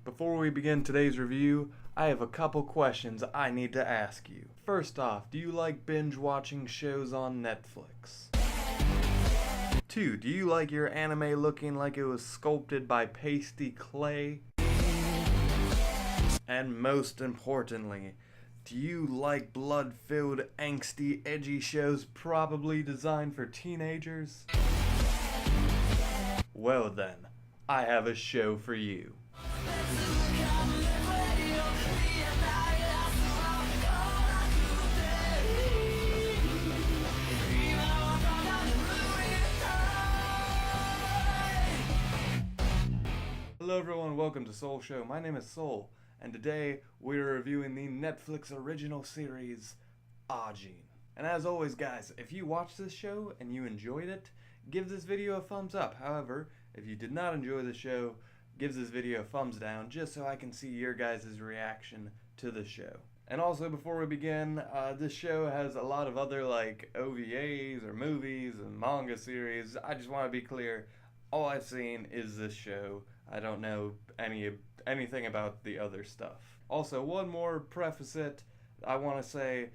Before we begin today's review, I have a couple questions I need to ask you. First off, do you like binge watching shows on Netflix? 2. Do you like your anime looking like it was sculpted by pasty clay? And most importantly, do you like blood-filled, angsty, edgy shows probably designed for teenagers? Well then, I have a show for you. Hello everyone, welcome to Soul Show. My name is Soul, and today we're reviewing the Netflix original series, Ajin. And as always guys, if you watched this show and you enjoyed it, give this video a thumbs up. However, if you did not enjoy the show, give this video a thumbs down just so I can see your guys' reaction to the show. And also before we begin, this show has a lot of other like OVAs or movies and manga series. I just want to be clear, all I've seen is this show. I don't know anything about the other stuff. Also, one more preface it, I want to say,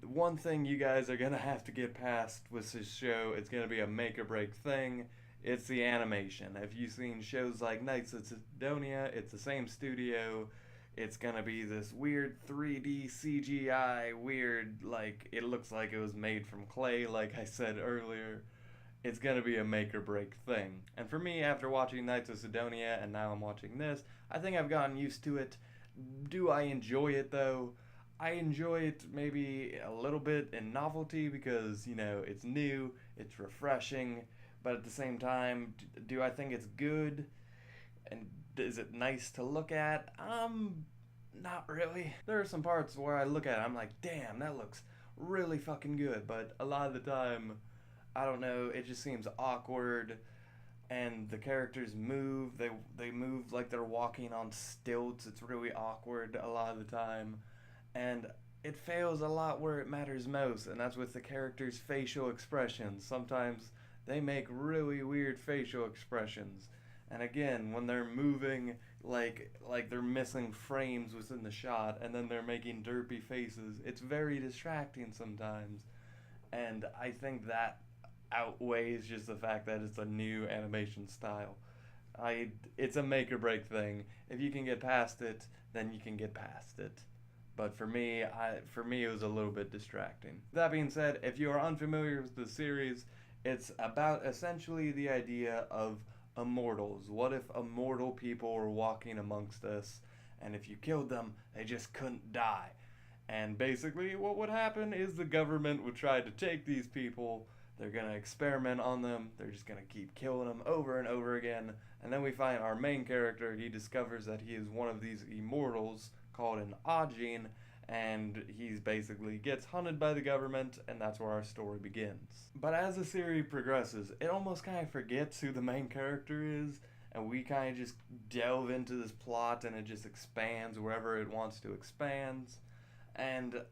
one thing you guys are going to have to get past with this show, it's going to be a make or break thing, it's the animation. If you've seen shows like Knights of Sidonia, it's the same studio, it's going to be this weird 3D CGI, weird, like, it looks like it was made from clay, like I said earlier. It's gonna be a make or break thing. And for me, after watching Knights of Sidonia and now I'm watching this, I think I've gotten used to it. Do I enjoy it though? I enjoy it maybe a little bit in novelty because, you know, it's new, it's refreshing, but at the same time, do I think it's good? And is it nice to look at? Not really. There are some parts where I look at it, I'm like, damn, that looks really fucking good, but a lot of the time, I don't know, it just seems awkward, and the characters move, they move like they're walking on stilts. It's really awkward a lot of the time, and it fails a lot where it matters most, and that's with the characters' facial expressions. Sometimes they make really weird facial expressions, and again, when they're moving, like they're missing frames within the shot, and then they're making derpy faces, it's very distracting sometimes, and I think that outweighs just the fact that it's a new animation style. It's a make or break thing. If you can get past it, then you can get past it. But for me, it was a little bit distracting. That being said, if you are unfamiliar with the series, it's about essentially the idea of immortals. What if immortal people were walking amongst us, and if you killed them, they just couldn't die? And basically, what would happen is the government would try to take these people. They're going to experiment on them. They're just going to keep killing them over and over again. And then we find our main character, he discovers that he is one of these immortals called an Ajin, and he's basically gets hunted by the government, and that's where our story begins. But as the series progresses, it almost kind of forgets who the main character is, and we kind of just delve into this plot, and it just expands wherever it wants to expand. And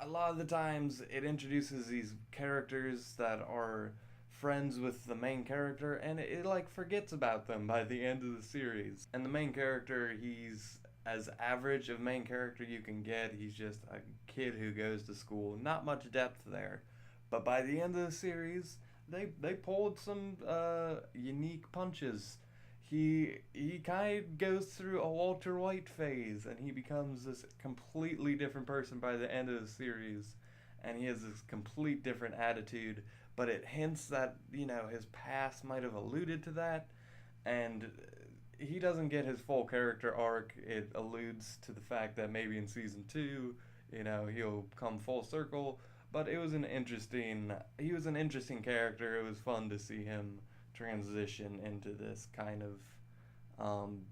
a lot of the times it introduces these characters that are friends with the main character, and it like forgets about them by the end of the series. And the main character, he's as average of main character you can get. He's just a kid who goes to school. Not much depth there. But by the end of the series, they pulled some unique punches. He kind of goes through a Walter White phase, and he becomes this completely different person by the end of the series, and he has this complete different attitude, but it hints that, you know, his past might have alluded to that, and he doesn't get his full character arc. It alludes to the fact that maybe in season 2, you know, he'll come full circle, but he was an interesting character. It was fun to see him transition into this kind of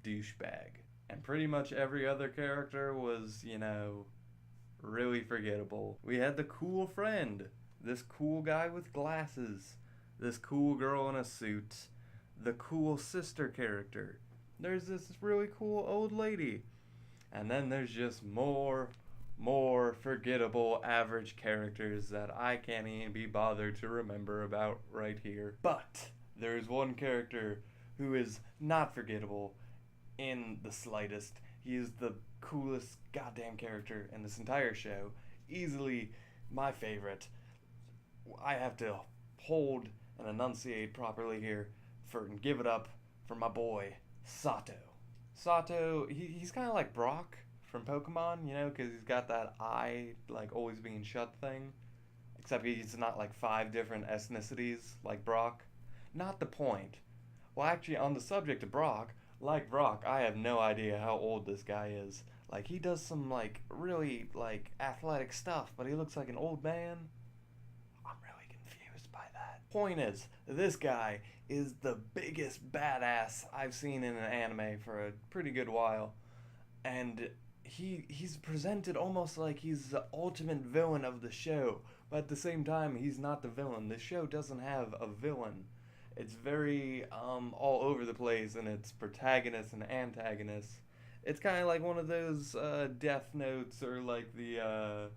douchebag. And pretty much every other character was, you know, really forgettable. We had the cool friend, this cool guy with glasses, this cool girl in a suit, the cool sister character. There's this really cool old lady. And then there's just more forgettable average characters that I can't even be bothered to remember about right here. But there's one character who is not forgettable, in the slightest. He is the coolest goddamn character in this entire show. Easily my favorite. I have to hold and enunciate properly here and give it up for my boy, Sato. Sato, he's kind of like Brock from Pokemon, you know, because he's got that eye, like, always being shut thing. Except he's not like 5 different ethnicities like Brock. Not the point. Well, actually, on the subject of Brock, like Brock, I have no idea how old this guy is. Like, he does some, like, really, like, athletic stuff, but he looks like an old man. I'm really confused by that. Point is, this guy is the biggest badass I've seen in an anime for a pretty good while. And he's presented almost like he's the ultimate villain of the show, but at the same time, he's not the villain. The show doesn't have a villain. It's very all over the place in its protagonists and antagonists. It's kind of like one of those Death Notes or like the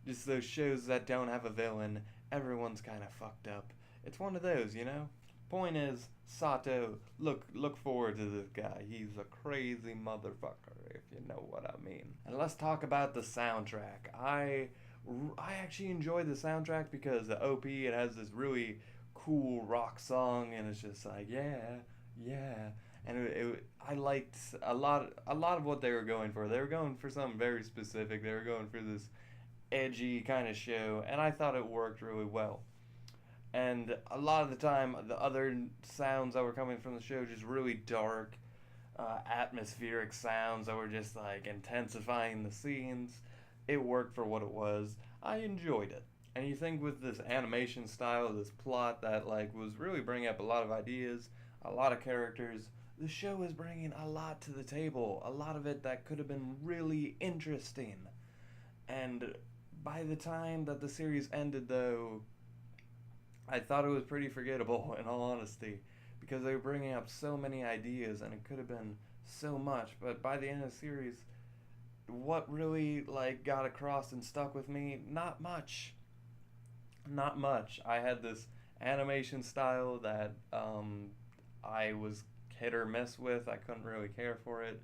just those shows that don't have a villain. Everyone's kind of fucked up. It's one of those, you know? Point is, Sato, look forward to this guy. He's a crazy motherfucker, if you know what I mean. And let's talk about the soundtrack. I actually enjoy the soundtrack because the OP, it has this really cool rock song, and it's just like, yeah. And I liked a lot of what they were going for. They were going for something very specific. They were going for this edgy kind of show, and I thought it worked really well. And a lot of the time, the other sounds that were coming from the show, just really dark, atmospheric sounds that were just like intensifying the scenes. It worked for what it was. I enjoyed it. And you think with this animation style, this plot that like was really bringing up a lot of ideas, a lot of characters, the show is bringing a lot to the table. A lot of it that could have been really interesting. And by the time that the series ended, though, I thought it was pretty forgettable, in all honesty, because they were bringing up so many ideas, and it could have been so much. But by the end of the series, what really like got across and stuck with me? Not much. Not much. I had this animation style that I was hit or miss with. I couldn't really care for it.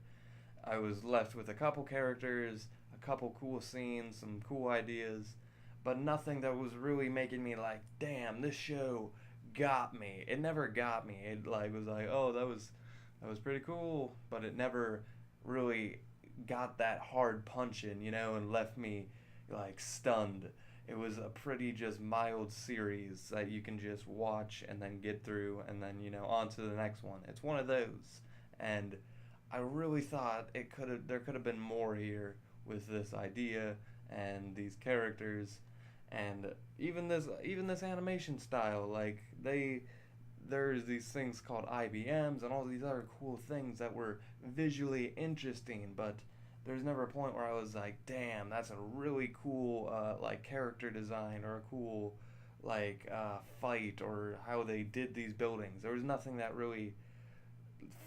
I was left with a couple characters, a couple cool scenes, some cool ideas, but nothing that was really making me like, damn, this show got me. It never got me. It like was like, oh, that was pretty cool, but it never really got that hard punch in, you know, and left me like stunned. It was a pretty just mild series that you can just watch and then get through and then, you know, on to the next one. It's one of those. And I really thought there could have been more here with this idea and these characters and even this animation style. Like there's these things called IBMs and all these other cool things that were visually interesting, but there's never a point where I was like, damn, that's a really cool like character design or a cool like fight or how they did these buildings. There was nothing that really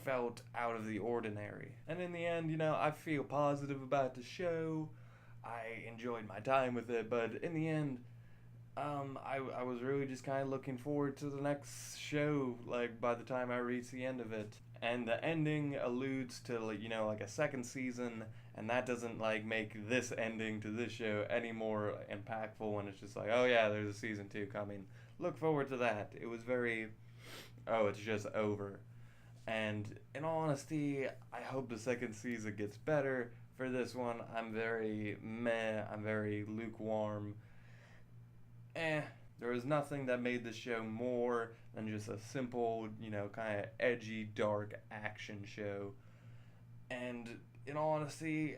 felt out of the ordinary. And in the end, you know, I feel positive about the show. I enjoyed my time with it, but in the end, I was really just kind of looking forward to the next show, like, by the time I reached the end of it. And the ending alludes to, like, you know, like a second season, and that doesn't, like, make this ending to this show any more impactful when it's just like, oh yeah, there's a season 2 coming. Look forward to that. It was very, oh, it's just over. And in all honesty, I hope the second season gets better. For this one, I'm very meh, I'm very lukewarm. There was nothing that made the show more than just a simple, you know, kind of edgy, dark action show. And in all honesty,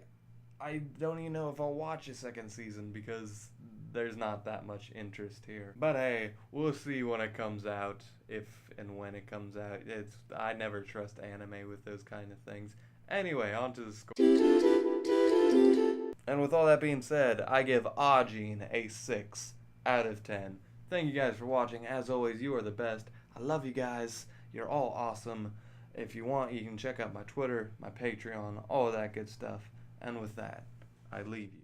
I don't even know if I'll watch a second season because there's not that much interest here. But hey, we'll see when it comes out, if and when it comes out. I never trust anime with those kind of things. Anyway, on to the score. And with all that being said, I give Ajin a 6 out of 10. Thank you guys for watching. As always, you are the best. I love you guys. You're all awesome. If you want, you can check out my Twitter, my Patreon, all of that good stuff. And with that, I leave you.